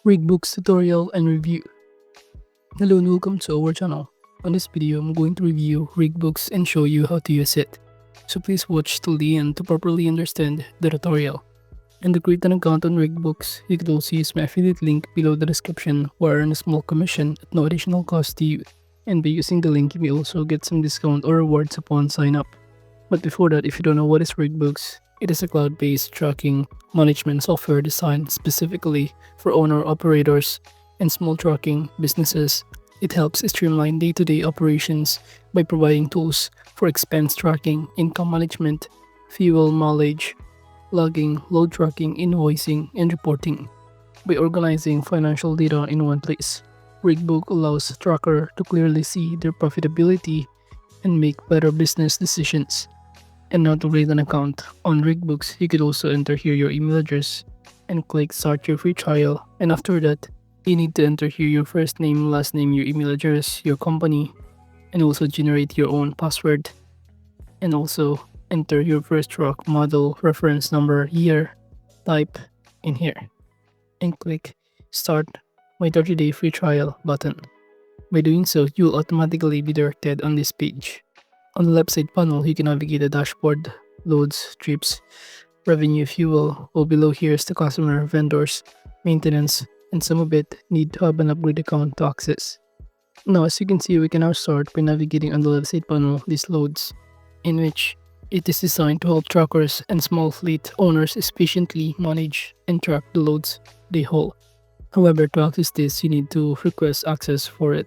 RigBooks tutorial and review. Hello and welcome to our channel. On this video, I'm going to review RigBooks and show you how to use it. So please watch till the end to properly understand the tutorial. And to create an account on RigBooks, you could also use my affiliate link below the description where I earn a small commission at no additional cost to you. And by using the link, you may also get some discount or rewards upon sign up. But before that, if you don't know what is RigBooks, it is a cloud-based tracking management software designed specifically for owner-operators and small trucking businesses. It helps streamline day-to-day operations by providing tools for expense tracking, income management, fuel mileage, logging, load tracking, invoicing, and reporting. By organizing financial data in one place, RigBook allows tracker to clearly see their profitability and make better business decisions. And now to create an account on RigBooks, you could also enter here your email address and click start your free trial. And after that, you need to enter here your first name, last name, your email address, your company, and also generate your own password. And also enter your first truck model, reference number, year, type in here. And click start my 30-day free trial button. By doing so, you will automatically be directed on this page. On the left side panel, you can navigate the dashboard, loads, trips, revenue, fuel, while below here is the customer, vendors, maintenance, and some of it need to have an upgrade account to access. Now, as you can see, we can now start by navigating on the left side panel these loads, in which it is designed to help truckers and small fleet owners efficiently manage and track the loads they haul. However, to access this, you need to request access for it,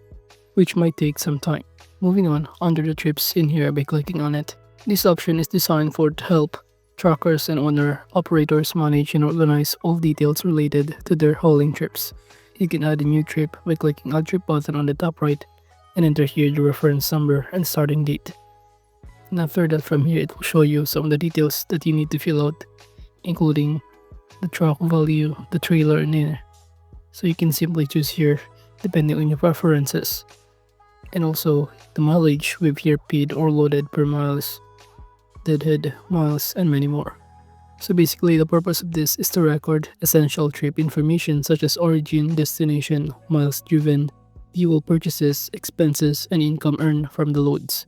which might take some time. Moving on, under the trips in here by clicking on it. This option is designed to help truckers and owner-operators manage and organize all details related to their hauling trips. You can add a new trip by clicking Add Trip button on the top right and enter here the reference number and starting date. And after that, from here, it will show you some of the details that you need to fill out, including the truck value, the trailer, and there. So you can simply choose here depending on your preferences. And also the mileage we've here paid or loaded per miles, deadhead miles, and many more. So basically the purpose of this is to record essential trip information such as origin, destination, miles driven, fuel purchases, expenses, and income earned from the loads.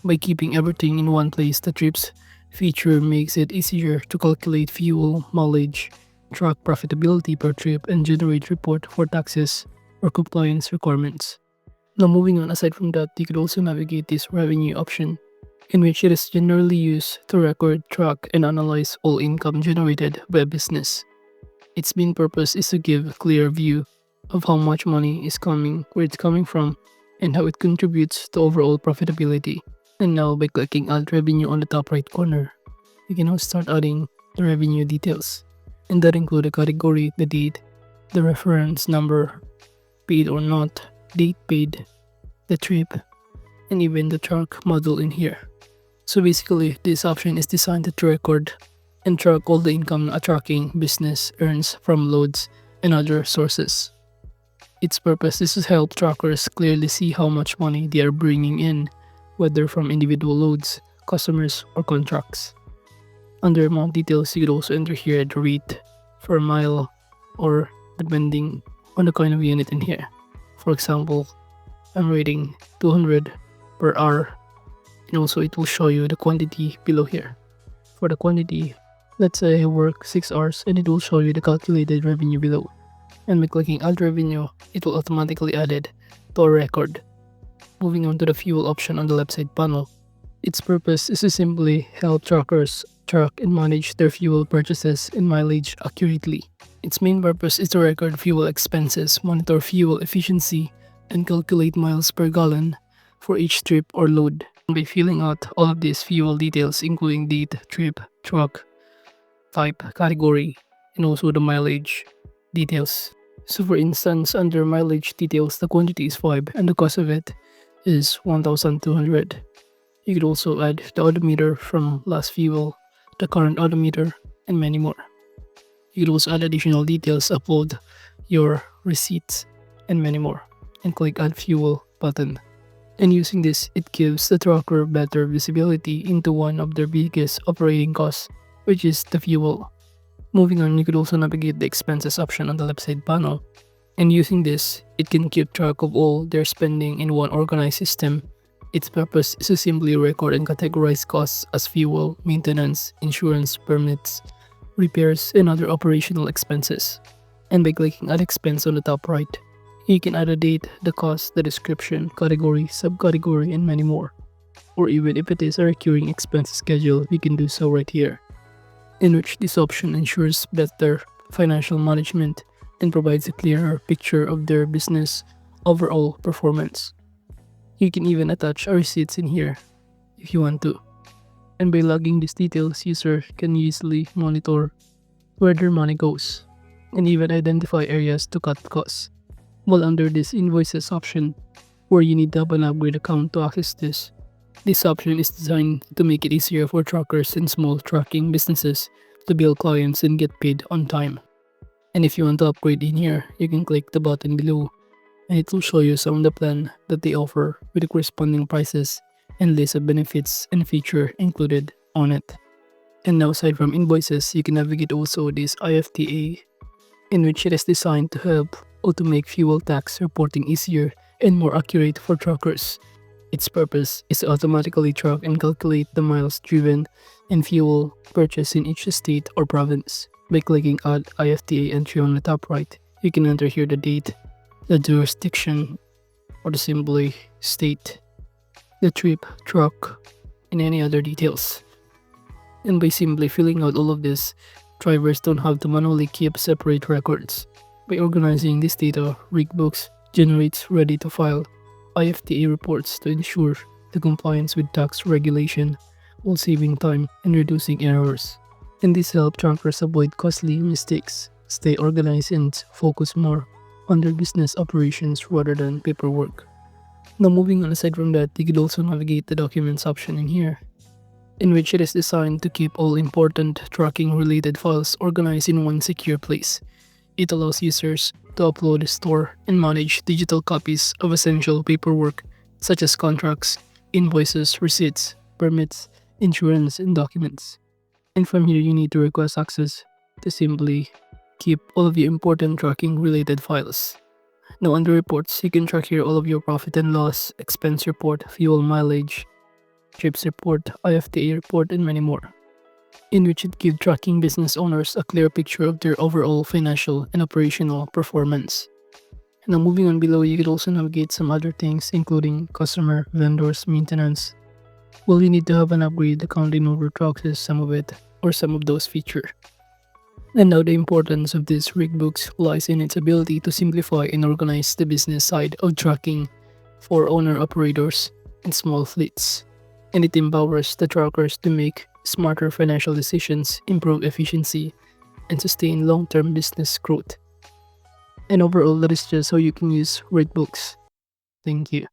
By keeping everything in one place, the trips feature makes it easier to calculate fuel, mileage, track profitability per trip, and generate report for taxes or compliance requirements. Now moving on, aside from that, you could also navigate this revenue option, in which it is generally used to record, track, and analyze all income generated by a business. Its main purpose is to give a clear view of how much money is coming, where it's coming from, and how it contributes to overall profitability. And now by clicking Add Revenue on the top right corner, you can now start adding the revenue details. And that include the category, the date, the reference number, paid or not, date paid, the trip, and even the truck model in here. So basically, this option is designed to record and track all the income a trucking business earns from loads and other sources. Its purpose is to help truckers clearly see how much money they are bringing in, whether from individual loads, customers, or contracts. Under amount details, you could also enter here the rate for a mile or depending on the kind of unit in here. For example, I'm rating 200 per hour, and also it will show you the quantity below here. For the quantity, let's say I work 6 hours, and it will show you the calculated revenue below. And by clicking Add Revenue, it will automatically add it to a record. Moving on to the fuel option on the left side panel. Its purpose is to simply help truckers track and manage their fuel purchases and mileage accurately. Its main purpose is to record fuel expenses, monitor fuel efficiency, and calculate miles per gallon for each trip or load. By filling out all of these fuel details, including date, trip, truck, type, category, and also the mileage details. So for instance, under mileage details, the quantity is 5 and the cost of it is 1,200. You could also add the odometer from last fuel, the current odometer, and many more. You could also add additional details, upload your receipts, and many more, and click Add Fuel button. And using this, it gives the trucker better visibility into one of their biggest operating costs, which is the fuel. Moving on, you could also navigate the expenses option on the left side panel, And using this, it can keep track of all their spending in one organized system. Its purpose is to simply record and categorize costs as fuel, maintenance, insurance, permits, repairs, and other operational expenses. And by clicking Add Expense on the top right, you can add a date, the cost, the description, category, subcategory, and many more. Or even if it is a recurring expense schedule, we can do so right here, in which this option ensures better financial management and provides a clearer picture of their business overall performance. You can even attach receipts in here if you want to. And by logging these details, user can easily monitor where their money goes and even identify areas to cut costs. While under this invoices option, where you need to have an upgrade account to access this option is designed to make it easier for truckers and small trucking businesses to bill clients and get paid on time. And if you want to upgrade in here, you can click the button below and it will show you some of the plan that they offer with the corresponding prices and list of benefits and feature included on it. And now aside from invoices, you can navigate also this IFTA, in which it is designed to help to make fuel tax reporting easier and more accurate for truckers. Its purpose is to automatically track and calculate the miles driven and fuel purchased in each state or province. By clicking Add IFTA entry on the top right, you can enter here the date, the jurisdiction, or the simply state, the trip, truck, and any other details. And by simply filling out all of this, drivers don't have to manually keep separate records. By organizing this data, RigBooks generates ready-to-file IFTA reports to ensure the compliance with tax regulation while saving time and reducing errors. And this helps truckers avoid costly mistakes, stay organized, and focus more on their business operations rather than paperwork. Now moving on, aside from that, you could also navigate the documents option in here, in which it is designed to keep all important tracking related files organized in one secure place. It allows users to upload, store, and manage digital copies of essential paperwork such as contracts, invoices, receipts, permits, insurance, and documents. And from here, you need to request access to simply keep all of your important tracking related files. Now under reports, you can track here all of your profit and loss, expense report, fuel mileage, trips report, IFTA report, and many more, in which it gives tracking business owners a clear picture of their overall financial and operational performance. Now moving on below, you could also navigate some other things including customer, vendors, maintenance. Well, you need to have an upgrade account in order to access some of it or some of those features. And now the importance of this RigBooks lies in its ability to simplify and organize the business side of tracking for owner-operators and small fleets. And it empowers the truckers to make smarter financial decisions, improve efficiency, and sustain long-term business growth. And overall, that is just how you can use RigBooks. Thank you.